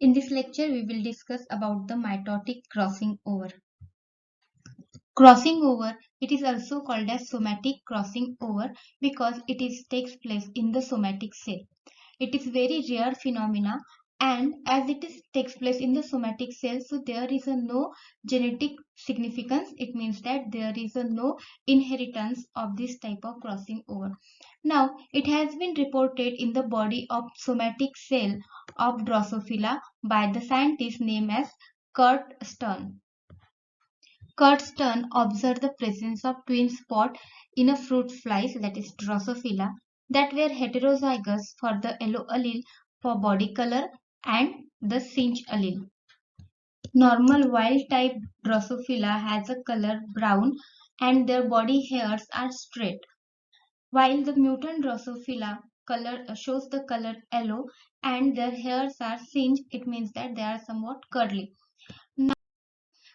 In this lecture, we will discuss about the mitotic crossing over. Crossing over, it is also called as somatic crossing over because takes place in the somatic cell. It is very rare phenomena, and as takes place in the somatic cell, so there is no genetic significance. It means that there is no inheritance of this type of crossing over. Now, it has been reported in the body of somatic cell of Drosophila by the scientist named as Kurt Stern. Kurt Stern observed the presence of twin spot in a fruit flies, that is Drosophila, that were heterozygous for the yellow allele for body color and the cinch allele. Normal wild-type Drosophila has a color brown and their body hairs are straight, while the mutant Drosophila shows the color yellow and their hairs are singed. It means that they are somewhat curly.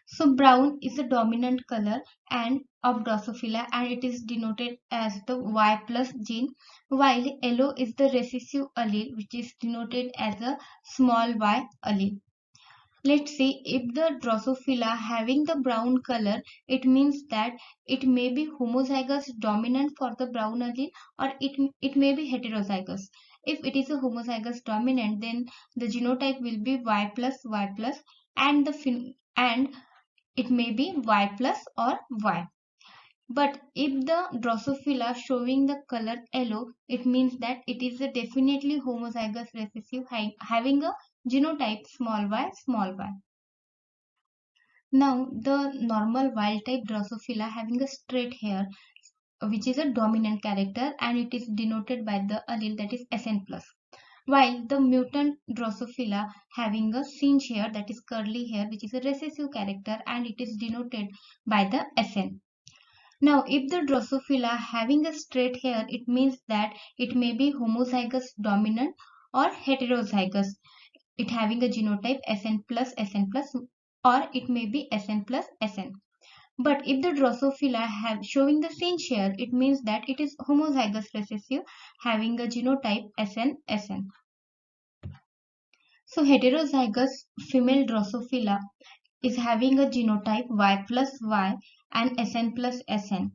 So brown is the dominant color and of Drosophila, and it is denoted as the Y plus gene, while yellow is the recessive allele, which is denoted as a small y allele. Let's see, if the Drosophila having the brown color, it means that it may be homozygous dominant for the brown allele, or it may be heterozygous. If it is a homozygous dominant, then the genotype will be Y plus, and it may be Y plus or Y. But if the Drosophila showing the color yellow, it means that it is a definitely homozygous recessive having a genotype small y. Now, the normal wild type Drosophila having a straight hair, which is a dominant character, and it is denoted by the allele, that is SN plus. While the mutant Drosophila having a cinch hair, that is curly hair, which is a recessive character, and it is denoted by the SN. Now, if the Drosophila having a straight hair, it means that it may be homozygous dominant or heterozygous, it having a genotype SN plus, or it may be SN plus SN. But if the Drosophila have showing the cinch hair, it means that it is homozygous recessive having a genotype SN. So heterozygous female Drosophila is having a genotype Y plus Y and SN plus SN.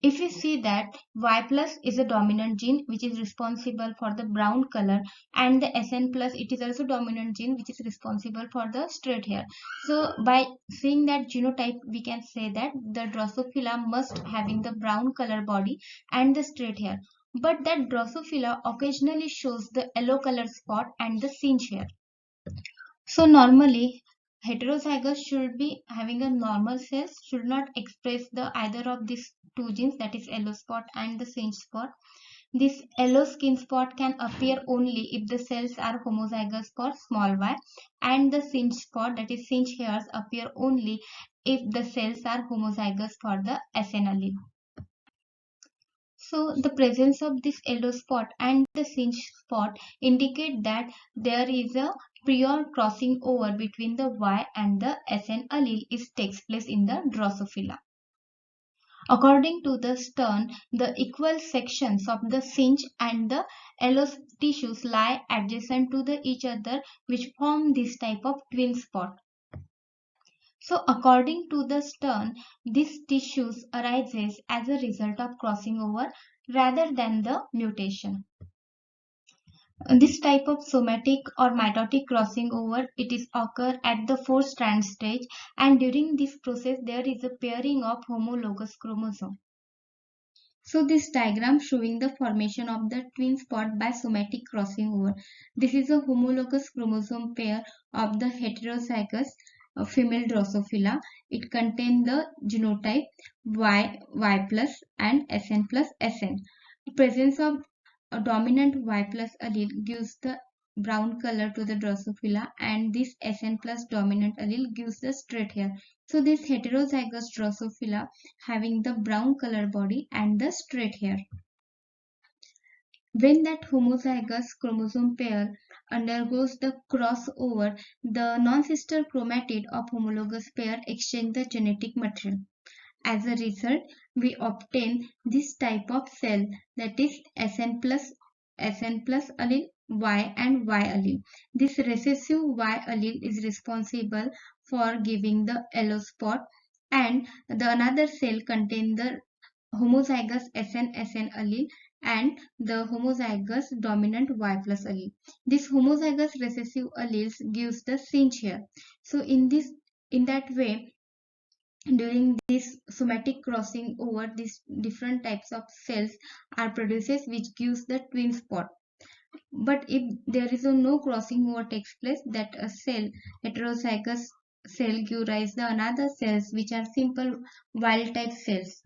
If we see that Y plus is a dominant gene which is responsible for the brown color, and the SN plus, it is also dominant gene which is responsible for the straight hair. So by seeing that genotype, we can say that the Drosophila must having the brown color body and the straight hair. But that Drosophila occasionally shows the yellow color spot and the cinch hair. So normally heterozygous should be having a normal cells, should not express the either of these two genes, that is yellow spot and the cinch spot. This yellow skin spot can appear only if the cells are homozygous for small y, and the cinch spot, that is cinch hairs, appear only if the cells are homozygous for the SN allele. So the presence of this yellow spot and the cinch spot indicate that there is a prior crossing over between the Y and the SN allele takes place in the Drosophila. According to the Stern, the equal sections of the cinch and the yellow tissues lie adjacent to each other, which form this type of twin spot. So according to the Stern, these tissues arises as a result of crossing over rather than the mutation. This type of somatic or mitotic crossing over, it is occur at the 4-strand stage, and during this process there is a pairing of homologous chromosome. So this diagram showing the formation of the twin spot by somatic crossing over. This is a homologous chromosome pair of the heterozygous female Drosophila. It contains the genotype Y plus and SN plus SN. The presence of a dominant Y plus allele gives the brown color to the Drosophila, and this SN plus dominant allele gives the straight hair. So this heterozygous Drosophila having the brown color body and the straight hair. When that homozygous chromosome pair undergoes the crossover, the non-sister chromatid of homologous pair exchange the genetic material. As a result, we obtain this type of cell, that is SN plus allele Y and Y allele. This recessive Y allele is responsible for giving the yellow spot, and the another cell contain the homozygous SN allele and the homozygous dominant Y plus allele. This homozygous recessive alleles gives the cinch here. So in that way, during this somatic crossing over, these different types of cells are produces which gives the twin spot. But if there is a no crossing over takes place, that a cell, heterozygous cell, give rise the another cells which are simple wild type cells.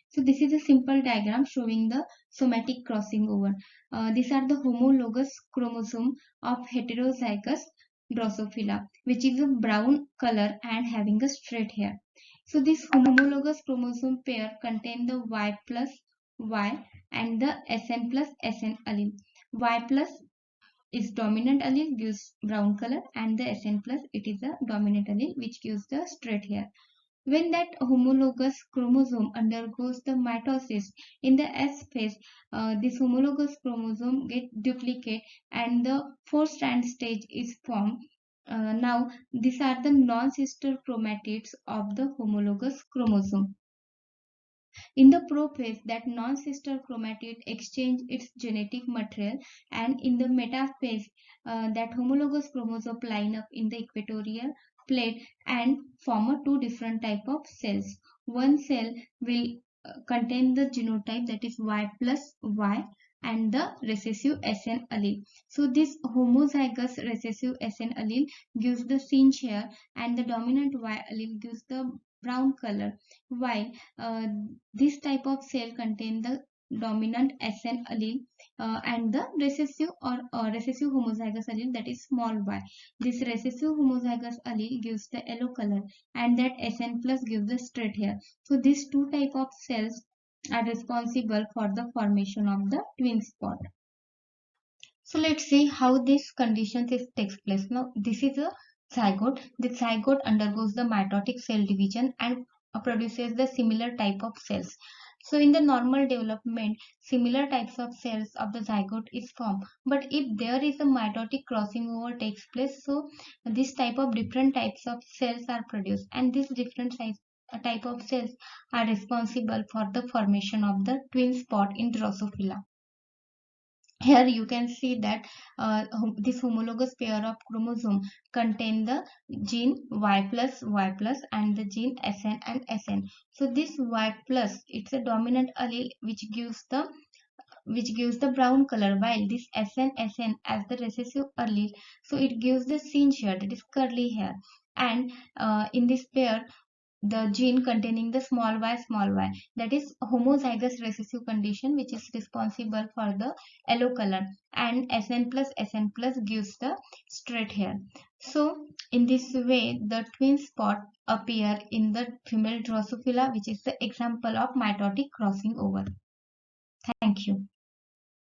So this is a simple diagram showing the somatic crossing over. These are the homologous chromosome of heterozygous Drosophila, which is a brown color and having a straight hair. So this homologous chromosome pair contain the Y plus Y and the SN plus SN allele. Y plus is dominant allele, gives brown color, and the SN plus, it is a dominant allele which gives the straight hair. When that homologous chromosome undergoes the mitosis in the S phase, this homologous chromosome get duplicate and the 4-strand stage is formed. Now, these are the non-sister chromatids of the homologous chromosome. In the prophase, that non-sister chromatid exchange its genetic material, and in the metaphase, that homologous chromosome line up in the equatorial plate and form a two different type of cells. One cell will contain the genotype, that is Y plus Y, and the recessive SN allele. So this homozygous recessive SN allele gives the cinch hair, and the dominant Y allele gives the brown color, while this type of cell contain the dominant SN allele and the recessive or recessive homozygous allele, that is small y. This recessive homozygous allele gives the yellow color, and that SN plus gives the straight hair. So these two type of cells are responsible for the formation of the twin spot. So let's see how this condition takes place. Now this is a zygote. The zygote undergoes the mitotic cell division and produces the similar type of cells. So in the normal development, similar types of cells of the zygote is formed. But if there is a mitotic crossing over takes place, so this type of different types of cells are produced, and these different type of cells are responsible for the formation of the twin spot in Drosophila. Here you can see that this homologous pair of chromosome contain the gene Y plus and the gene SN and SN. So this Y plus, it's a dominant allele which gives the brown color, while this SN as the recessive allele, so it gives the cinch hair, that is curly hair. And in this pair, the gene containing the small y, that is homozygous recessive condition, which is responsible for the yellow color, and SN plus gives the straight hair. So in this way, the twin spot appear in the female Drosophila, which is the example of mitotic crossing over. Thank you.